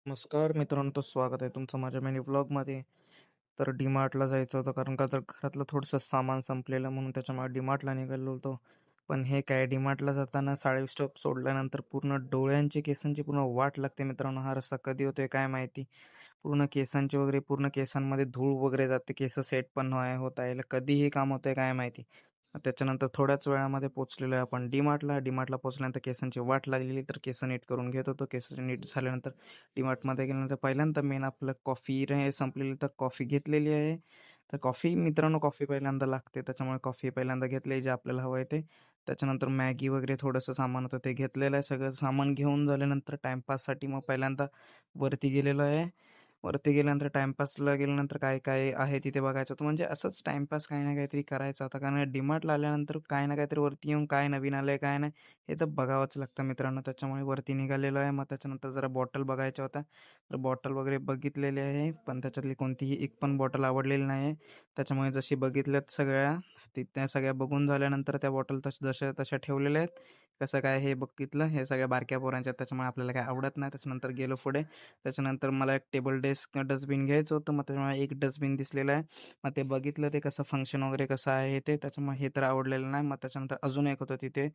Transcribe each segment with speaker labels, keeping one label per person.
Speaker 1: नमस्कार मित्रांनो, तर स्वागत आहे तुमचं माझ्या मिनी व्लॉगमध्ये. तर डीमार्टला जायचं होतं कारण का तर घरातलं थोडंसं सामान संपलेलं म्हणून त्याच्यामुळे डीमार्टला निघालो होतो. पण हे काय डीमार्टला जाताना साडे स्टॉप सोडल्यानंतर पूर्ण डोळ्यांची केसांची पूर्ण वाट लागते मित्रांनो. हा रस्ता कधी होतोय काय माहिती. पूर्ण केसांची वगैरे पूर्ण केसांमध्ये धूळ वगैरे जाते, केस सेट पण नाही होत आहे. कधी हे काम होतंय काय माहिती. त्याच्यानंतर थोड्याच वेळामध्ये पोहोचलेलो आहे आपण डीमार्टला पोहोचल्यानंतर केसांची वाट लागलेली, तर केस नीट करून घेत होतो. केस नीट झाल्यानंतर डीमार्टमध्ये गेल्यानंतर पहिल्यांदा मेन आपलं कॉफी रे संपलेली, तर कॉफी घेतलेली आहे. तर कॉफी मित्रांनो, कॉफी पहिल्यांदा लागते, त्याच्यामुळे कॉफी पहिल्यांदा घेतली जे आपल्याला हवं आहे ते. त्याच्यानंतर मॅगी वगैरे थोडंसं सामान होतं ते घेतलेलं आहे. सगळं सामान घेऊन झाल्यानंतर टाईमपाससाठी मग पहिल्यांदा वरती गेलेलो आहे. वरती गेल्यानंतर टाईमपासला गेल्यानंतर काय काय आहे तिथे बघायचं होतं. म्हणजे असंच टाईमपास काही ना काहीतरी करायचा होता. कारण डीमार्टला आल्यानंतर काय ना काहीतरी वरती येऊन काय नवीन आलंय काय नाही हे तर बघावंच लागतं मित्रांनो. त्याच्यामुळे वरती निघालेलो आहे. मग त्याच्यानंतर जरा बॉटल बघायच्या होत्या. तर बॉटल वगैरे बघितलेली आहे, पण त्याच्यातली कोणतीही एक पण बॉटल आवडलेली नाही आहे. त्याच्यामुळे जशी बघितल्यात सगळ्या, त्या सगळ्या बघून झाल्यानंतर त्या बॉटल जशा तशा ठेवलेल्या आहेत. कसं काय हे बघितलं, हे सगळ्या बारक्या पोरांच्या आहेत, त्याच्यामुळे आपल्याला काय आवडत नाही. त्याच्यानंतर गेलो पुढे. त्याच्यानंतर मला एक टेबल डेस्क डस्टबिन घ्यायचं होतं. मग त्याच्यामुळे एक डस्टबिन दिसलेलं आहे. मग ते बघितलं, ते कसं फंक्शन वगैरे कसं आहे ते. त्याच्यामुळे हे तर आवडलेलं नाही. मग त्याच्यानंतर अजून एक होतं तिथे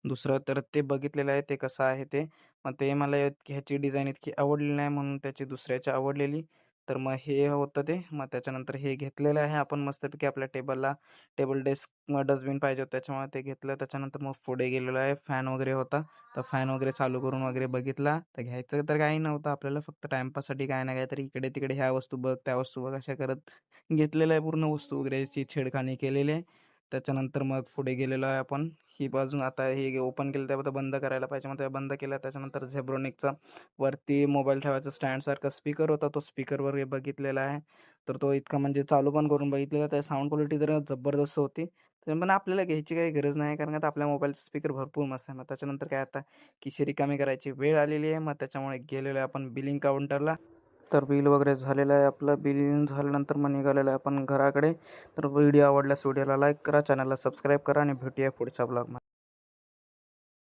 Speaker 1: दुसरं, तर ते बघितलेलं आहे ते कसं आहे ते. मग ते मला ह्याची डिझाईन इतकी आवडली नाही म्हणून त्याची दुसऱ्याची आवडलेली. तर मग हे होतं ते. मग त्याच्यानंतर हे घेतलेलं आहे आपण मस्तपैकी आपल्या टेबल डेस्क डस्टबिन पाहिजे होतं, त्याच्यामुळे ते घेतलं. त्याच्यानंतर मग पुढे गेलेलो आहे. फॅन वगैरे होता, तर फॅन वगैरे चालू करून वगैरे बघितला. तर घ्यायचं तर काही नव्हतं आपल्याला, फक्त टाईमपाससाठी काय ना काहीतरी इकडे-तिकडे ह्या वस्तू बघ, त्या वस्तू बघ अशा करत घेतलेलं आहे. पूर्ण वस्तू वगैरेची छेडखानी केलेली आहे. त्याच्यानंतर मग पुढे गेलेलो आहे आपण. ही बाजून आता हे ओपन केलं त्याबद्दल बंद करायला पाहिजे. मग ते बंद केलं. त्याच्यानंतर झेब्रोनिकचा वरती मोबाईल ठेवायचा स्टँडसारखा स्पीकर होता, तो स्पीकरवर हे बघितलेला आहे. तर तो इतका म्हणजे चालू पण करून बघितलेला, त्या साऊंड क्वालिटी तर जबरदस्त होती. पण आपल्याला घ्यायची काही गरज नाही, कारण आता आपल्या मोबाईलचा स्पीकर भरपूर मस्त आहे. मग त्याच्यानंतर काय, आता खिशी रिकामी करायची वेळ आलेली आहे. मग त्याच्यामुळे गेलेलो आहे आपण बिलिंग काउंटरला. तर बिल वगैरे झालेलं आहे आपलं. बिल झाल्यानंतर मग निघालेलं आहे आपण घराकडे. तर व्हिडिओ आवडल्यास व्हिडिओला लाईक करा, चॅनलला सबस्क्राईब करा आणि भेटूया पुढच्या ब्लॉगमध्ये.